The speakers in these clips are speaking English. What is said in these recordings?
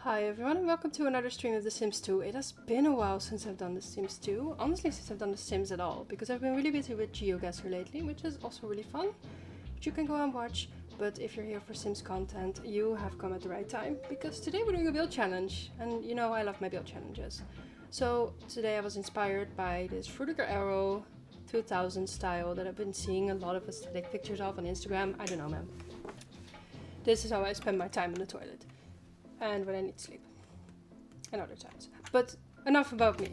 Hi everyone and welcome to another stream of The Sims 2. It has been a while since I've done The Sims 2, honestly since I've done The Sims at all, because I've been really busy with GeoGuessr lately, which is also really fun, which you can go and watch. But if you're here for Sims content, you have come at the right time, because today we're doing a build challenge, and you know I love my build challenges. So today I was inspired by this FRUTIGER AERO 2000 style that I've been seeing a lot of aesthetic pictures of on Instagram. I don't know, man. This is how I spend my time in the toilet. And when I need sleep. And other times. But enough about me.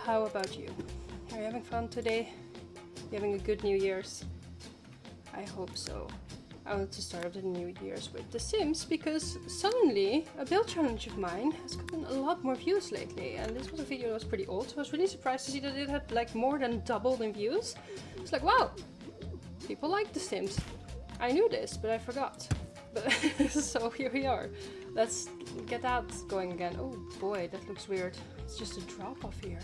How about you? Are you having fun today? You having a good New Year's? I hope so. I want to start the New Year's with The Sims because suddenly a build challenge of mine has gotten a lot more views lately. And this was a video that was pretty old, so I was really surprised to see that it had like more than doubled in views. It's like, wow, people like The Sims. I knew this, but I forgot. But so here we are. Let's get that going again. Oh boy, that looks weird. It's just a drop off here.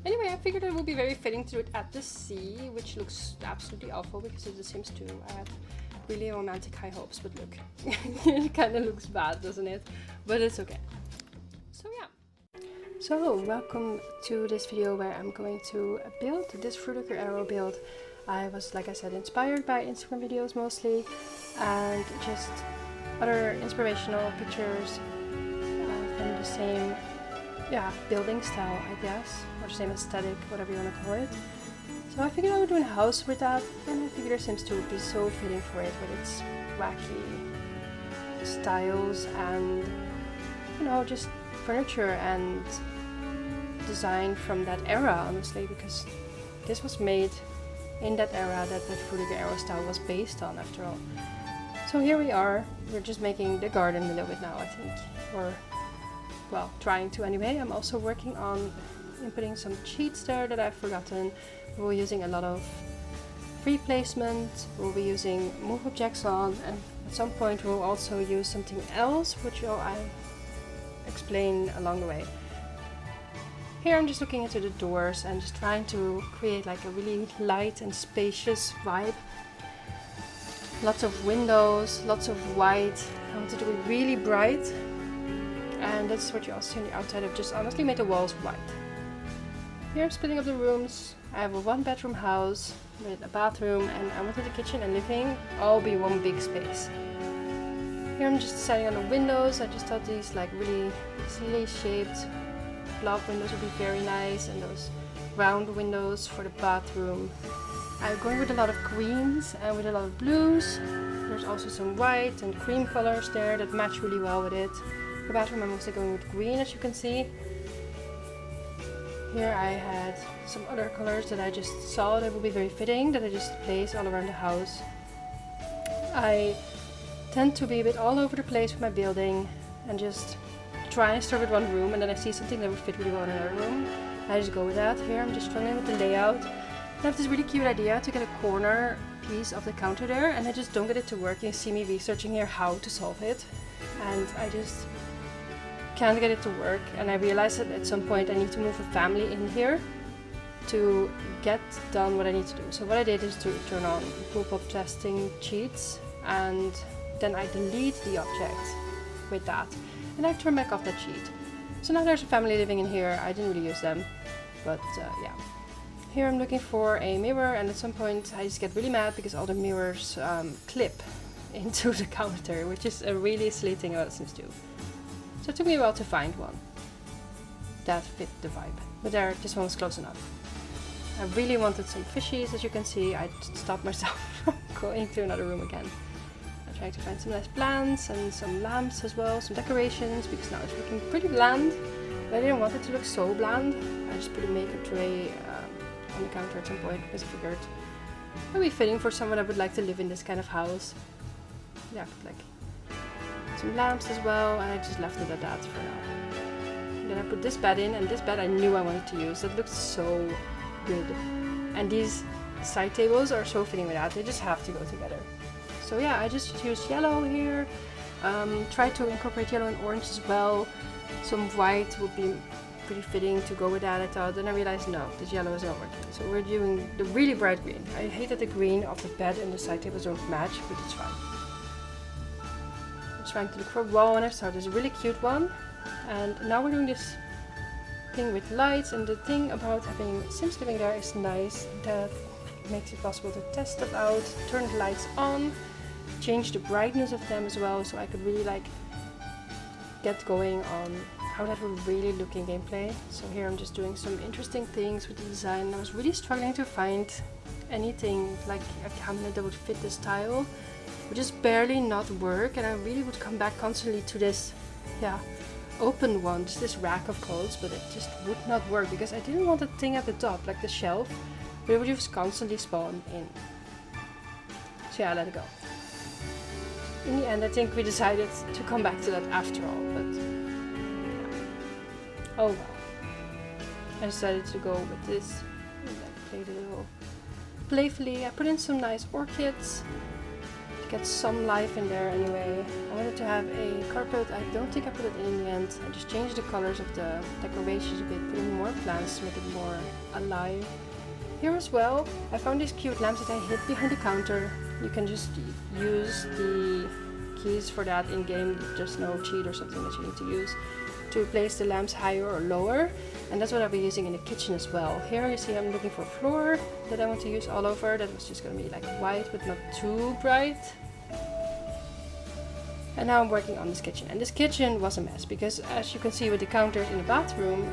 Anyway, I figured it would be very fitting to do it at the sea, which looks absolutely awful because it's The Sims 2. I had really romantic high hopes, but look, it kind of looks bad, doesn't it? But it's okay. So yeah. So welcome to this video where I'm going to build this FRUTIGER AERO build. I was, like I said, inspired by Instagram videos mostly, and just other inspirational pictures from the same building style, I guess, or the same aesthetic, whatever you want to call it. So I figured I would do a house with that, and I figured Sims 2 would be so fitting for it with its wacky styles and, you know, just furniture and design from that era, honestly, because this was made in that era that the FRUTIGER AERO style was based on, after all. So here we are. We're just making the garden a little bit now, I think. Or, well, trying to anyway. I'm also working on inputting some cheats there that I've forgotten. We're using a lot of free placement. We'll be using move objects on, and at some point we'll also use something else, which I'll explain along the way. Here I'm just looking into the doors and just trying to create like a really light and spacious vibe. Lots of windows, lots of white. I want to do it really bright. And that's what you also see on the outside. I've just honestly made the walls white. Here I'm splitting up the rooms. I have a one-bedroom house with a bathroom, and I wanted the kitchen and living all be one big space. Here I'm just deciding on the windows. I just thought these like really silly shaped block windows would be very nice, and those round windows for the bathroom. I'm going with a lot of greens and with a lot of blues. There's also some white and cream colors there that match really well with it. The bathroom I'm mostly going with green, as you can see. Here I had some other colors that I just saw that would be very fitting, that I just placed all around the house. I tend to be a bit all over the place with my building and just try and start with one room, and then I see something that would fit really well in another room. I just go with that. Here I'm just struggling with the layout. I have this really cute idea to get a corner piece of the counter there, and I just don't get it to work. You see me researching here how to solve it, and I just can't get it to work. And I realized that at some point I need to move a family in here to get done what I need to do. So what I did is to turn on pop-up testing cheats, and then I delete the object with that. And I turn back off that cheat. So now there's a family living in here. I didn't really use them, but yeah. Here I'm looking for a mirror, and at some point I just get really mad because all the mirrors clip into the counter, which is a really silly thing about Sims 2. So it took me a while to find one that fit the vibe, but there, this one was close enough. I really wanted some fishies, as you can see. I stopped myself from going to another room again. I'm trying to find some nice plants and some lamps as well, some decorations, because now it's looking pretty bland, but I didn't want it to look so bland. I just put a makeup tray on the counter at some point because I figured it would be fitting for someone that would like to live in this kind of house. Yeah, like some lamps as well, and I just left it at that for now. And then I put this bed in, and this bed I knew I wanted to use. That looked so good. And these side tables are so fitting with that. They just have to go together. So yeah, I just used yellow here. Tried to incorporate yellow and orange as well. Some white would be pretty fitting to go with that, I thought. Then I realized no, this yellow is not working. So we're doing the really bright green. I hate that the green of the bed and the side tables don't match, but it's fine. trying to look for a wall, and I saw this really cute one. And now we're doing this thing with lights, and the thing about having Sims living there is nice, that makes it possible to test stuff out, turn the lights on, change the brightness of them as well, so I could really like get going on how that would really look in gameplay. So here I'm just doing some interesting things with the design. I was really struggling to find anything like a cabinet that would fit this tile, would just barely not work, and I really would come back constantly to this open one, just this rack of clothes, but it just would not work because I didn't want the thing at the top, like the shelf, but it would just constantly spawn in. So yeah, I let it go. In the end, I think we decided to come back to that after all, but oh well. I decided to go with this, and I played a little playfully. I put in some nice orchids to get some life in there anyway. I wanted to have a carpet. I don't think I put it in the end. I just changed the colors of the decorations a bit, put in more plants to make it more alive. Here as well, I found these cute lamps that I hid behind the counter. You can just use the keys for that in game. There's no cheat or something that you need to use to place the lamps higher or lower, and that's what I'll be using in the kitchen as well. Here you see I'm looking for a floor that I want to use all over. That was just going to be like white but not too bright. And now I'm working on this kitchen, and this kitchen was a mess because, as you can see with the counters in the bathroom,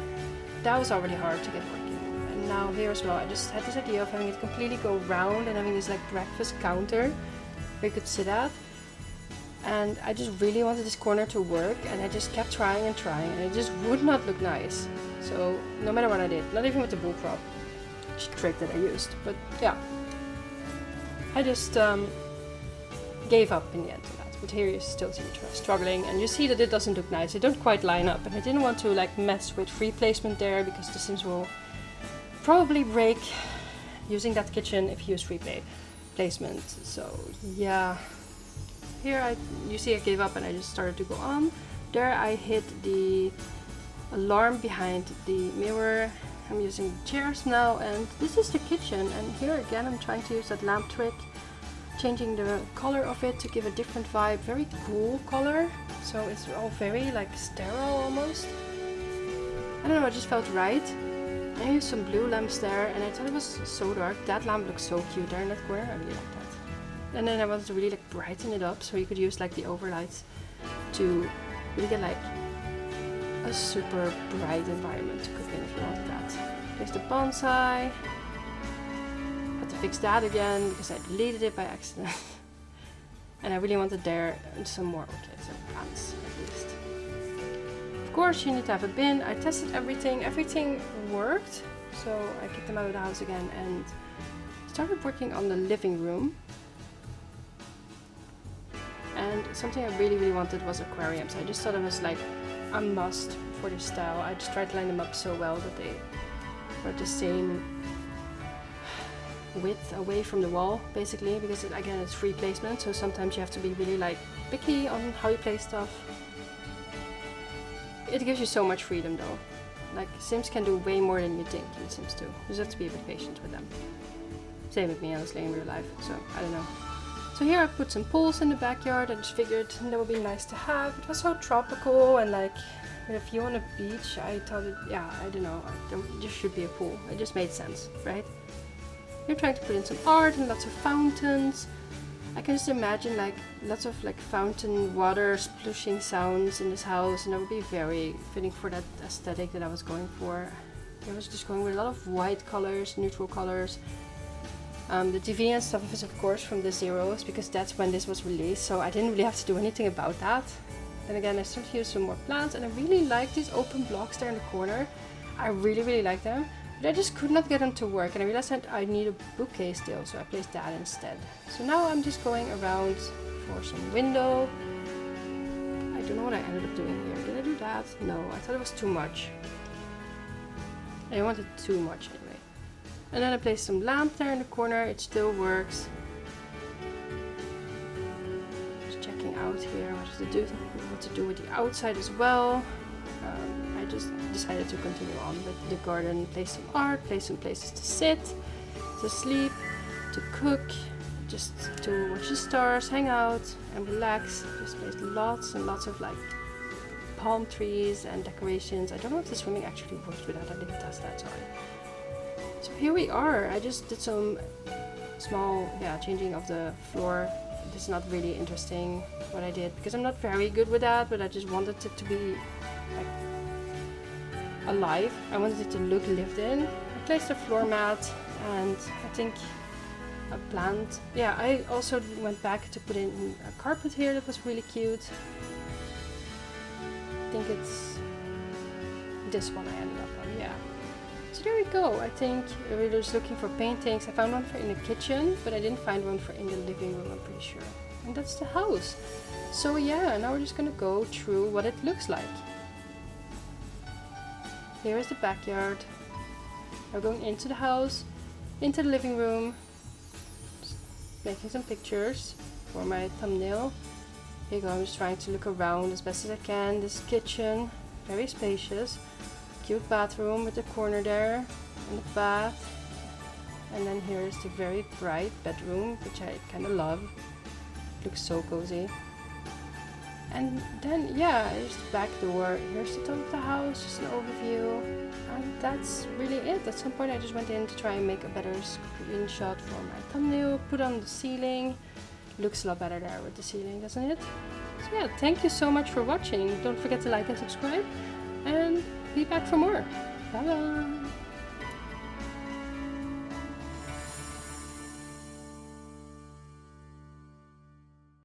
that was already hard to get working. And now here as well, I just had this idea of having it completely go round and having this like breakfast counter where you could sit at. And I just really wanted this corner to work, and I just kept trying and trying, and it just would not look nice. So no matter what I did, not even with the bullprop, which trick that I used, but yeah, I just gave up in the end to that. But here you still see me struggling, and you see that it doesn't look nice. It don't quite line up, and I didn't want to like mess with free placement there because the Sims will probably break using that kitchen if you use free placement. So yeah. Here you see I gave up and I just started to go on. There I hid the alarm behind the mirror. I'm using chairs now, and this is the kitchen, and here again I'm trying to use that lamp trick, changing the color of it to give a different vibe, very cool color, so it's all very like sterile almost. I don't know, it just felt right. I used some blue lamps there, and I thought it was so dark. That lamp looks so cute there in that corner, I really like that. And then I wanted to really like brighten it up, so you could use like the overlights to really get like a super bright environment to cook in if you wanted that. There's the bonsai. Had to fix that again because I deleted it by accident. And I really wanted there some more orchids and plants at least. Of course you need to have a bin. I tested everything. Everything worked. So I kicked them out of the house again and started working on the living room. And something I really wanted was aquariums. I just thought it was like a must for this style. I just tried to line them up so well that they were the same width away from the wall, basically, because again it's free placement, so sometimes you have to be really like picky on how you place stuff. It gives you so much freedom though. Like Sims can do way more than you think in Sims 2. You just have to be a bit patient with them. Same with me honestly in real life, so I don't know. So here I put some pools in the backyard. I just figured that would be nice to have. It was so tropical and like with a view on the beach. I thought it, yeah, I don't know, there should be a pool. It just made sense, right? You're trying to put in some art and lots of fountains. I can just imagine like lots of like fountain water splushing sounds in this house, and that would be very fitting for that aesthetic that I was going for. I was just going with a lot of white colors, neutral colors. The TV and stuff is of course from the zeros because that's when this was released, so I didn't really have to do anything about that. Then again I started to use some more plants, and I really like these open blocks there in the corner. I really like them, but I just could not get them to work, and I realized that I need a bookcase still, so I placed that instead. So now I'm just going around for some window. I don't know what I ended up doing here. Did I do that? No, I thought it was too much. I wanted too much anyway. And then I placed some lamp there in the corner. It still works. Just checking out here what to do with the outside as well. I just decided to continue on with the garden. Place some art, place some places to sit, to sleep, to cook, just to watch the stars, hang out and relax. Just placed lots and lots of like palm trees and decorations. I don't know if the swimming actually works with that. I didn't test that, sorry. So here we are. I just did some small changing of the floor. This is not really interesting what I did because I'm not very good with that, but I just wanted it to be like alive. I wanted it to look lived in. I placed a floor mat and I think a plant. Yeah, I also went back to put in a carpet here that was really cute. I think it's this one I ended up on, yeah. So there we go. I think we were just looking for paintings. I found one for in the kitchen, but I didn't find one for in the living room, I'm pretty sure. And that's the house. So yeah, now we're just gonna go through what it looks like. Here is the backyard. We're going into the house, into the living room, just making some pictures for my thumbnail. Here you go, I'm just trying to look around as best as I can. This kitchen, very spacious. Cute bathroom with the corner there and the bath. And then here is the very bright bedroom, which I kind of love. Looks so cozy. And then, yeah, here's the back door. Here's the top of the house, just an overview. And that's really it. At some point I just went in to try and make a better screenshot for my thumbnail. Put on the ceiling. Looks a lot better there with the ceiling, doesn't it? So yeah, thank you so much for watching. Don't forget to like and subscribe. And be back for more. Bye bye.